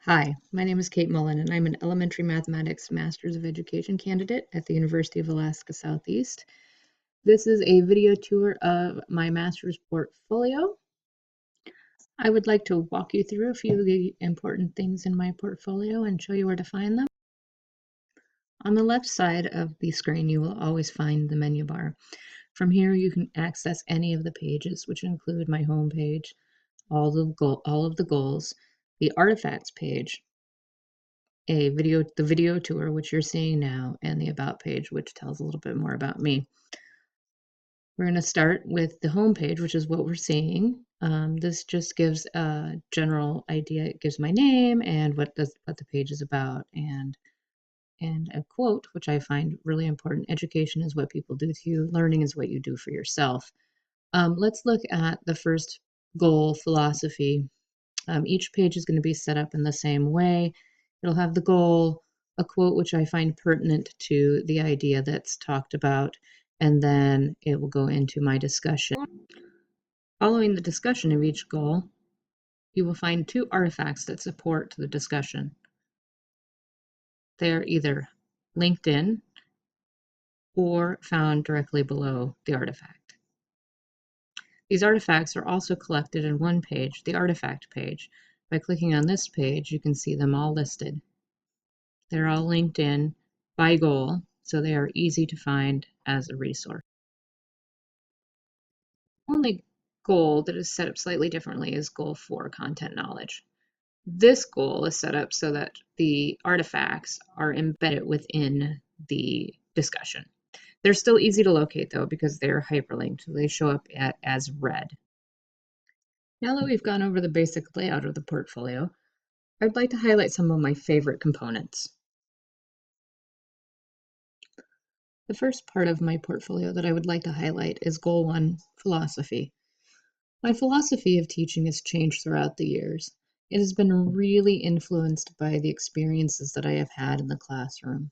Hi, my name is Kate Mullen, and I'm an elementary mathematics Masters of Education candidate at the University of Alaska Southeast. This is a video tour of my master's portfolio. I would like to walk you through a few of the important things in my portfolio and show you where to find them. On the left side of the screen, you will always find the menu bar. From here, you can access any of the pages, which include my home page, all of the goals, the artifacts page, the video tour, which you're seeing now, and the about page, which tells a little bit more about me. We're going to start with the home page, which is what we're seeing. This just gives a general idea. It gives my name and what the page is about, and a quote, which I find really important. Education is what people do to you. Learning is what you do for yourself. Let's look at the first goal, philosophy. Each page is going to be set up in the same way. It'll have the goal, a quote which I find pertinent to the idea that's talked about, and then it will go into my discussion. Following the discussion of each goal, you will find two artifacts that support the discussion. They are either linked in or found directly below the artifact. These artifacts are also collected in one page, the artifact page. By clicking on this page, you can see them all listed. They're all linked in by goal, so they are easy to find as a resource. Only goal that is set up slightly differently is goal 4, content knowledge. This goal is set up so that the artifacts are embedded within the discussion. They're still easy to locate though because they're hyperlinked, so they show up as red. Now that we've gone over the basic layout of the portfolio, I'd like to highlight some of my favorite components. The first part of my portfolio that I would like to highlight is Goal 1, Philosophy. My philosophy of teaching has changed throughout the years. It has been really influenced by the experiences that I have had in the classroom.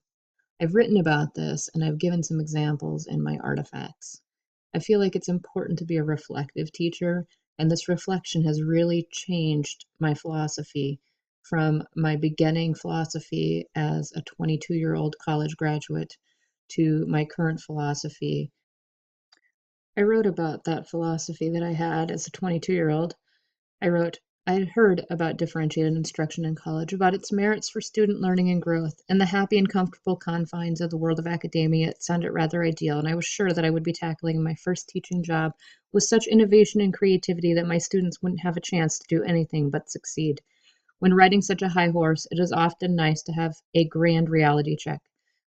I've written about this and I've given some examples in my artifacts. I feel like it's important to be a reflective teacher, and this reflection has really changed my philosophy from my beginning philosophy as a 22-year-old college graduate to my current philosophy. I wrote about that philosophy that I had as a 22-year-old. I wrote, I had heard about differentiated instruction in college, about its merits for student learning and growth. In the happy and comfortable confines of the world of academia, it sounded rather ideal, and I was sure that I would be tackling my first teaching job with such innovation and creativity that my students wouldn't have a chance to do anything but succeed. When riding such a high horse, it is often nice to have a grand reality check.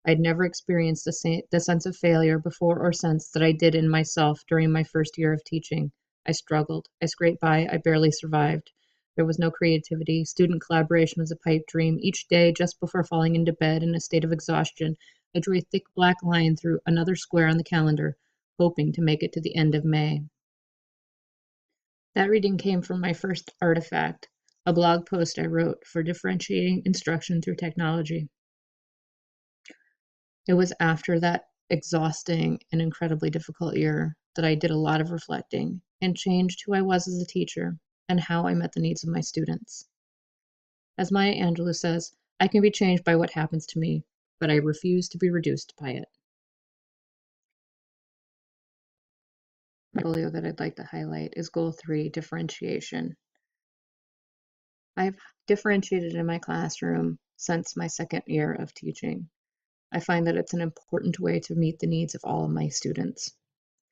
I'd never experienced the sense of failure before or since that I did in myself during my first year of teaching. I struggled. I scraped by. I barely survived. There was no creativity. Student collaboration was a pipe dream. Each day, just before falling into bed in a state of exhaustion, I drew a thick black line through another square on the calendar, hoping to make it to the end of May. That reading came from my first artifact, a blog post I wrote for differentiating instruction through technology. It was after that exhausting and incredibly difficult year that I did a lot of reflecting and changed who I was as a teacher and how I met the needs of my students. As Maya Angelou says, I can be changed by what happens to me, but I refuse to be reduced by it. The portfolio that I'd like to highlight is Goal 3, Differentiation. I've differentiated in my classroom since my second year of teaching. I find that it's an important way to meet the needs of all of my students.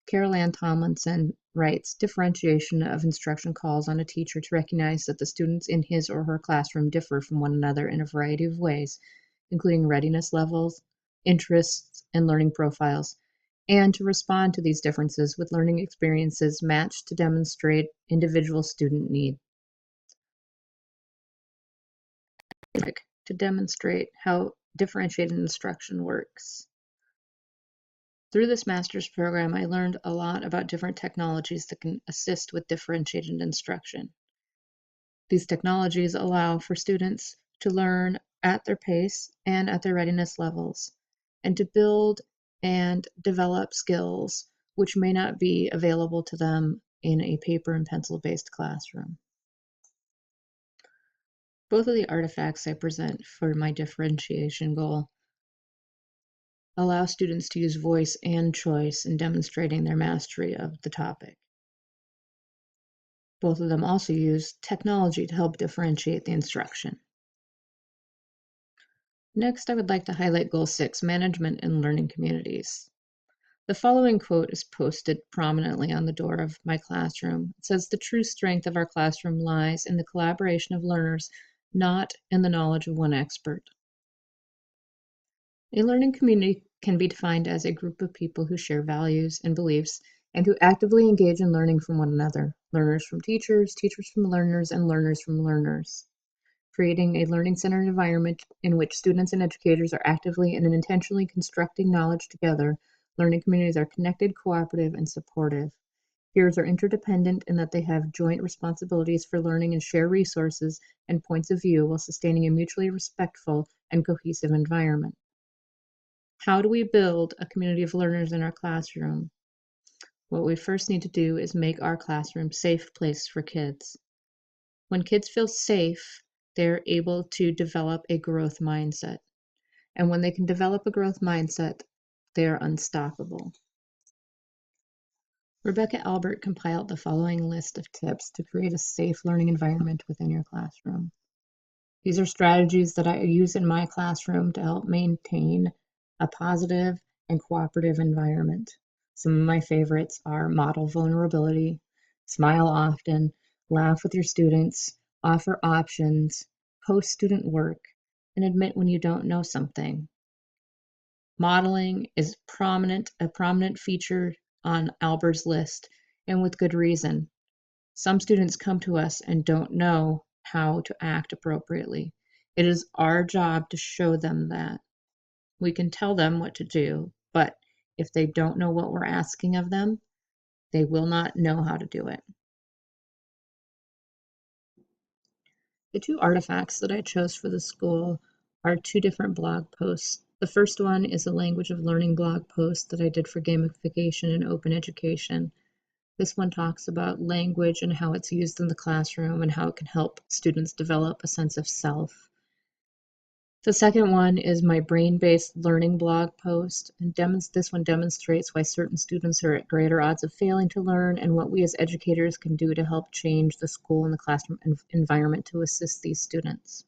Carol Ann Tomlinson writes, differentiation of instruction calls on a teacher to recognize that the students in his or her classroom differ from one another in a variety of ways, including readiness levels, interests, and learning profiles, and to respond to these differences with learning experiences matched to demonstrate individual student need. To demonstrate how differentiated instruction works. Through this master's program, I learned a lot about different technologies that can assist with differentiated instruction. These technologies allow for students to learn at their pace and at their readiness levels, and to build and develop skills which may not be available to them in a paper and pencil-based classroom. Both of the artifacts I present for my differentiation goal allow students to use voice and choice in demonstrating their mastery of the topic. Both of them also use technology to help differentiate the instruction. Next, I would like to highlight Goal 6, Management and Learning Communities. The following quote is posted prominently on the door of my classroom. It says, "The true strength of our classroom lies in the collaboration of learners, not in the knowledge of one expert." A learning community can be defined as a group of people who share values and beliefs and who actively engage in learning from one another. Learners from teachers, teachers from learners, and learners from learners. Creating a learning-centered environment in which students and educators are actively and intentionally constructing knowledge together. Learning communities are connected, cooperative, and supportive. Peers are interdependent in that they have joint responsibilities for learning and share resources and points of view while sustaining a mutually respectful and cohesive environment. How do we build a community of learners in our classroom? What we first need to do is make our classroom a safe place for kids. When kids feel safe, they're able to develop a growth mindset. And when they can develop a growth mindset, they are unstoppable. Rebecca Albert compiled the following list of tips to create a safe learning environment within your classroom. These are strategies that I use in my classroom to help maintain a positive and cooperative environment. Some of my favorites are model vulnerability, smile often, laugh with your students, offer options, post student work, and admit when you don't know something. Modeling is a prominent feature on Albert's list, and with good reason. Some students come to us and don't know how to act appropriately. It is our job to show them that. We can tell them what to do, but if they don't know what we're asking of them, they will not know how to do it. The two artifacts that I chose for the school are two different blog posts. The first one is a language of learning blog post that I did for gamification and open education. This one talks about language and how it's used in the classroom and how it can help students develop a sense of self. The second one is my brain-based learning blog post, and this one demonstrates why certain students are at greater odds of failing to learn and what we as educators can do to help change the school and the classroom environment to assist these students.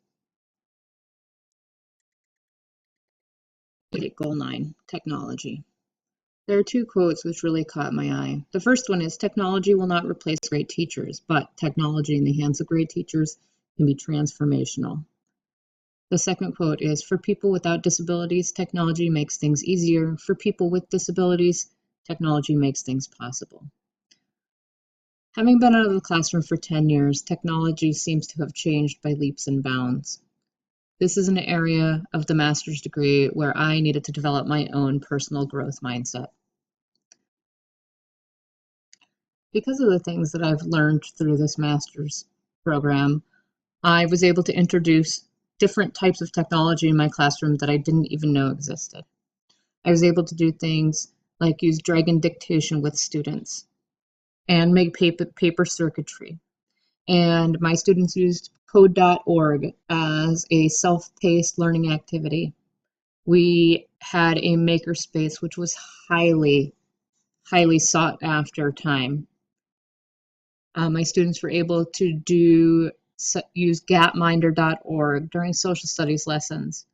Goal 9, technology. There are two quotes which really caught my eye. The first one is, "Technology will not replace great teachers, but technology in the hands of great teachers can be transformational." The second quote is, "For people without disabilities, technology makes things easier. For people with disabilities, technology makes things possible." Having been out of the classroom for 10 years, technology seems to have changed by leaps and bounds. This is an area of the master's degree where I needed to develop my own personal growth mindset. Because of the things that I've learned through this master's program, I was able to introduce different types of technology in my classroom that I didn't even know existed. I was able to do things like use Dragon dictation with students and make paper circuitry. And my students used code.org as a self-paced learning activity. We had a makerspace, which was highly, highly sought after time. My students were able to use gapminder.org during social studies lessons,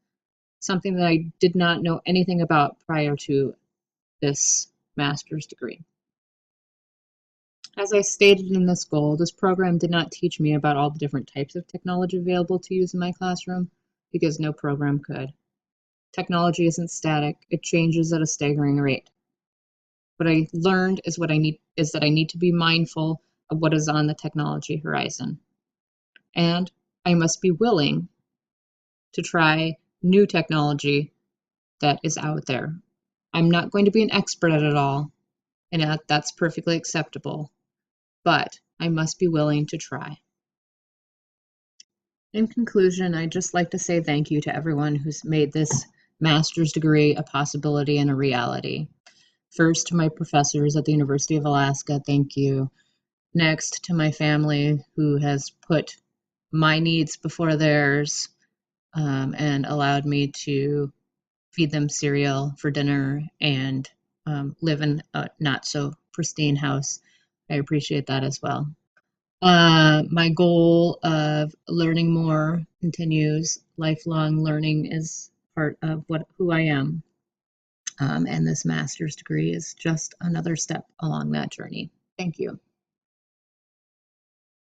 something that I did not know anything about prior to this master's degree. As I stated in this goal, this program did not teach me about all the different types of technology available to use in my classroom, because no program could. Technology isn't static, it changes at a staggering rate. What I learned is that I need to be mindful of what is on the technology horizon. And I must be willing to try new technology that is out there. I'm not going to be an expert at it all, and that's perfectly acceptable, but I must be willing to try. In conclusion, I'd just like to say thank you to everyone who's made this master's degree a possibility and a reality. First, to my professors at the University of Alaska, thank you. Next, to my family who has put my needs before theirs, and allowed me to feed them cereal for dinner and live in a not so pristine house. I appreciate that as well. My goal of learning more continues. Lifelong learning is part of who I am. And this master's degree is just another step along that journey. Thank you.